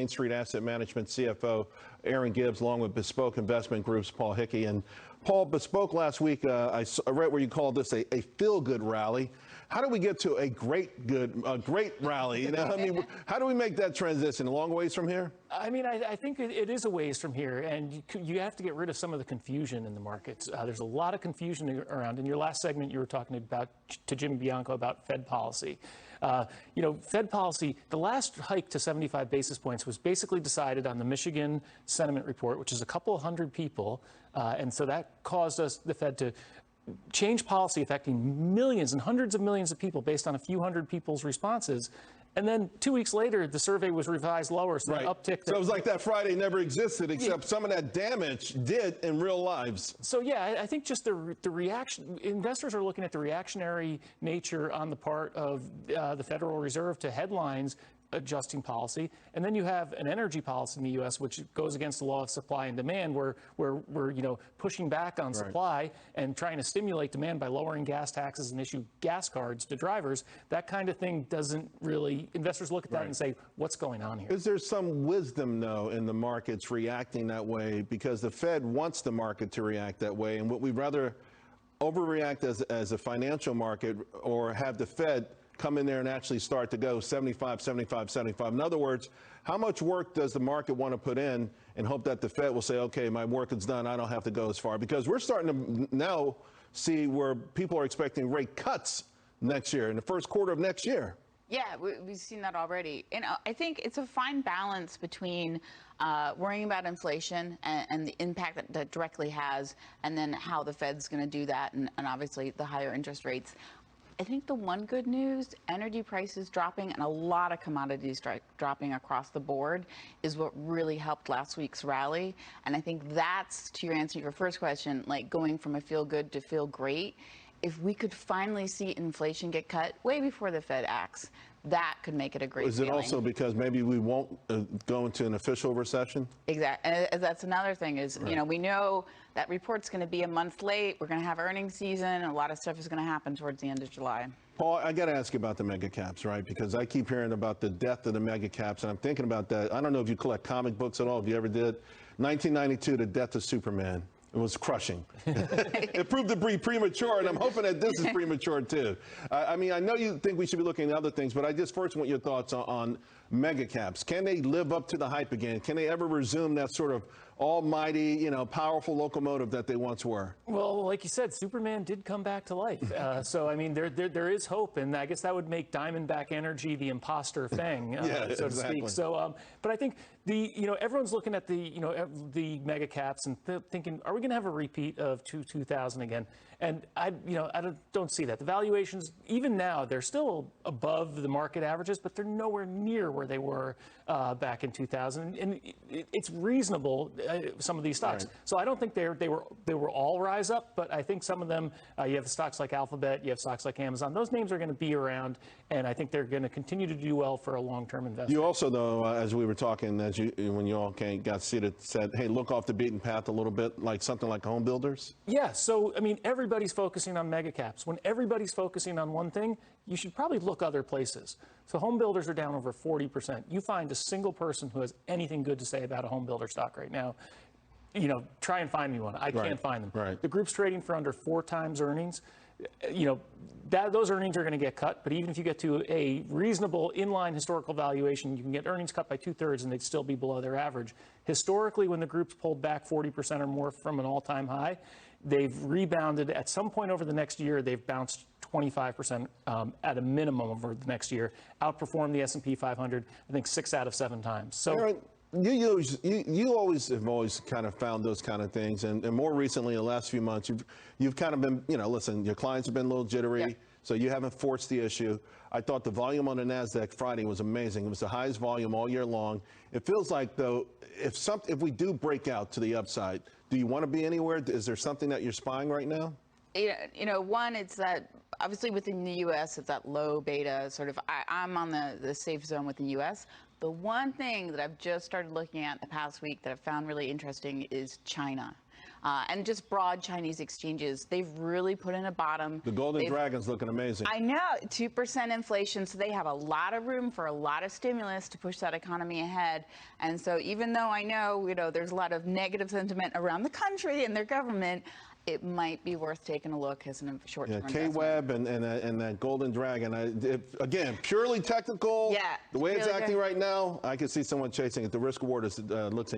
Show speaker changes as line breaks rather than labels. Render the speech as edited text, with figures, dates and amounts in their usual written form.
Main Street Asset Management CFO Aaron Gibbs, along with Bespoke Investment Group's Paul Hickey. And Paul, Bespoke last week, I read where you called this a feel-good rally. How do we get to a great rally? You know, I mean, how do we make that transition? A long ways from here?
I mean, I think it is a ways from here, and you have to get rid of some of the confusion in the markets. There's a lot of confusion around. In your last segment, you were talking about to Jimmy Bianco about Fed policy. You know, Fed policy, the last hike to 75 basis points was basically decided on the Michigan Sentiment Report, which is a couple of hundred people, and so that caused the Fed to change policy affecting millions and hundreds of millions of people based on a few hundred people's responses. And then 2 weeks later, the survey was revised lower, so that uptick.
So it was like that Friday never existed, except some of that damage did in real lives.
So yeah, I think just the reaction, investors are looking at the reactionary nature on the part of the Federal Reserve to headlines adjusting policy. And then you have an energy policy in the U.S. which goes against the law of supply and demand, where we're pushing back on supply and trying to stimulate demand by lowering gas taxes and issue gas cards to drivers. That kind of thing doesn't really, investors look at that and say, what's going on here?
Is there some wisdom, though, in the markets reacting that way? Because the Fed wants the market to react that way, and what we'd rather overreact as a financial market, or have the Fed come in there and actually start to go 75, 75, 75. In other words, how much work does the market want to put in and hope that the Fed will say, okay, my work is done, I don't have to go as far? Because we're starting to now see where people are expecting rate cuts next year, in the first quarter of next year.
Yeah, we've seen that already. And I think it's a fine balance between worrying about inflation and the impact that that directly has, and then how the Fed's going to do that, and obviously the higher interest rates. I think the one good news, energy prices dropping and a lot of commodities dropping across the board, is what really helped last week's rally. And I think that's, to answer your first question, like going from a feel good to feel great. If we could finally see inflation get cut way before the Fed acts, that could make it a great
Is it also because maybe we won't go into an official recession?
Exactly. And that's another thing is, we know that report's going to be a month late. We're going to have earnings season, and a lot of stuff is going to happen towards the end of July.
Paul, I got to ask you about the mega caps, right? Because I keep hearing about the death of the mega caps, and I'm thinking about that. I don't know if you collect comic books at all, if you ever did. 1992, the death of Superman. It was crushing. It proved to be premature, and I'm hoping that this is premature, too. I mean, I know you think we should be looking at other things, but I just first want your thoughts on mega caps. Can they live up to the hype again? Can they ever resume that sort of almighty, powerful locomotive that they once were?
Well, like you said, Superman did come back to life. So, I mean, there is hope, and I guess that would make Diamondback Energy the imposter Fang, so to speak. So, but I think everyone's looking at the mega caps and thinking, are we going to have a repeat of 2000 again? And I don't see that. The valuations, even now, they're still above the market averages, but they're nowhere near where they were back in 2000. And it's reasonable, some of these stocks. Right. So I don't think they were all rise up, but I think some of them, you have stocks like Alphabet, you have stocks like Amazon. Those names are going to be around, and I think they're going to continue to do well for a long-term investment.
You also, though, as we were talking, when you all got seated, said, hey, look off the beaten path a little bit, like something like home builders.
Yeah. So, I mean, everybody's focusing on mega caps. When everybody's focusing on one thing, you should probably look other places. So home builders are down over 40%. You find a single person who has anything good to say about a home builder stock right now, try and find me one. I can't find them.
Right.
The group's trading for under 4 times earnings. Those earnings are going to get cut, but even if you get to a reasonable inline historical valuation, you can get earnings cut by 2/3 and they'd still be below their average. Historically, when the group's pulled back 40% or more from an all-time high, they've rebounded. At some point over the next year, they've bounced 25% at a minimum over the next year, outperformed the S&P 500, I think 6 out of 7 times. So.
Aaron, you always have kind of found those kind of things, and more recently, in the last few months, you've kind of been, listen, your clients have been a little jittery, so you haven't forced the issue. I thought the volume on the NASDAQ Friday was amazing. It was the highest volume all year long. It feels like, though, if we do break out to the upside, do you want to be anywhere? Is there something that you're spying right now?
One, it's that obviously within the U.S., it's that low beta sort of, I'm on the safe zone within the U.S. The one thing that I've just started looking at the past week that I've found really interesting is China. and just broad Chinese exchanges. They've really put in a bottom.
The Golden Dragon's looking amazing.
I know, 2% inflation, so they have a lot of room for a lot of stimulus to push that economy ahead. And so even though I know, there's a lot of negative sentiment around the country and their government, it might be worth taking a look as a short-term investment.
K-Web and that Golden Dragon, again, purely technical.
Yeah,
The way it's
really
acting
good.
right now, I can see someone chasing it. The risk reward looks